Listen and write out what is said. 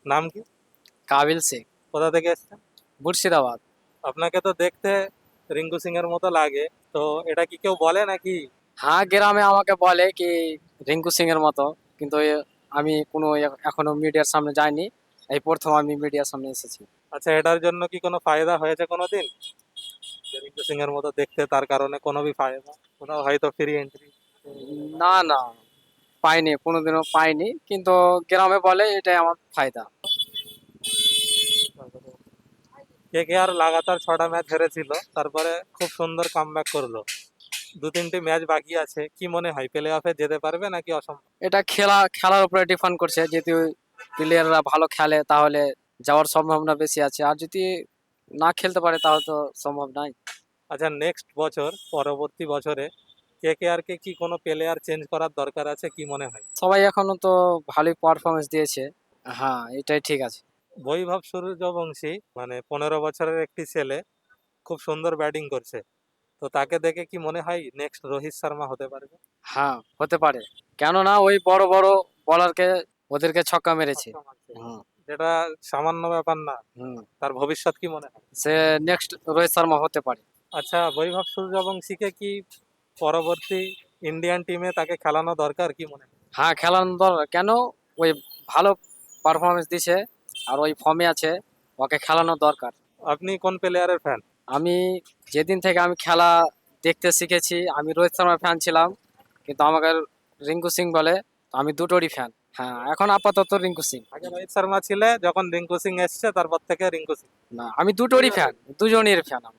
নাম কি? কাবিল শেখ, কোথা থেকে এসেছেন? মুর্শিদাবাদ। আপনাকে তো দেখতে রিঙ্কু সিং এর মতো লাগে, তো এটা কি কেউ বলে নাকি? হ্যাঁ, গ্রামে আমাকে বলে কি রিঙ্কু সিং এর মতো, কিন্তু আমি কোনো এখনো মিডিয়ার সামনে যাইনি। এই প্রথম আমি মিডিয়ার সামনে এসেছি। আচ্ছা, এটার জন্য কি কোনো ফায়দা হয়েছে কোনোদিন, যে রিঙ্কু সিং এর মতো দেখতে তার কারণে কোনো ফায়দা, কোথাও হয়তো ফ্রি এন্ট্রি? না না, পাইনি, কোনোদিনও পাইনি, কিন্তু গ্রামে বলে এটাই আমার ফায়দা। কে কে আর লাগাতার 6টা ম্যাচ হেরেছিল, তারপরে খুব সুন্দর কামব্যাক করলো। দু তিনটি ম্যাচ বাকি আছে, কি মনে হয় প্লে অফে যেতে পারবে নাকি অসম্ভব? এটা খেলার উপরে ডিপেন্ড করছে। যদি প্লেয়াররা ভালো খেলে তাহলে যাওয়ার সম্ভাবনা বেশি আছে, আর যদি না খেলতে পারে তাহলে তো সম্ভব নাই। আচ্ছা, নেক্সট বছর, পরবর্তী বছরে কে কে আর কে কি কোনো প্লেয়ার চেঞ্জ করার দরকার আছে, কি মনে হয়? সবাই এখনো তো ভালোই পারফরমেন্স দিয়েছে। হ্যাঁ, এটাই ঠিক আছে। বৈভব সূর্যবংশী মানে 15 বছরের একটি ছেলে, খুব সুন্দর ব্যাটিং করছে, তো তাকে দেখে কি মনে হয় নেক্সট রোহিত শর্মা হতে পারবে? হ্যাঁ, হতে পারে। কেননা ওই বড় বড় বলারকে ওদেরকে ছক্কা মেরেছে। ছক্কা মারছে, হুম। যেটা সামান্য ব্যাপার না। হুম। তার ভবিষ্যৎ কি মনে হয়? সে নেক্সট রোহিত শর্মা হতে পারে। আচ্ছা, বৈভব সূর্যবংশীকে কি পরবর্তী ইন্ডিয়ান টিমে তাকে খেলানো দরকার, কি মনে হয়? হ্যাঁ, খেলানো দরকার। কেন? ওই ভালো পারফরমেন্স দিছে, আর ওই ফর্মে আছে, ওকে খেলানো দরকার। আপনি কোন প্লেয়ারের ফ্যান? আমি যেদিন থেকে আমি খেলা দেখতে শিখেছি, আমি রোহিত শর্মার ফ্যান ছিলাম, কিন্তু আমাকে রিঙ্কু সিং বলে, তো আমি দুটোরই ফ্যান। হ্যাঁ, এখন আপাতত রিঙ্কু সিং। আগে রোহিত শর্মা ছিলে, যখন রিঙ্কু সিং এসছে তারপর থেকে রিঙ্কু সিং। না, আমি দুটোরই ফ্যান, দুজনের ফ্যান।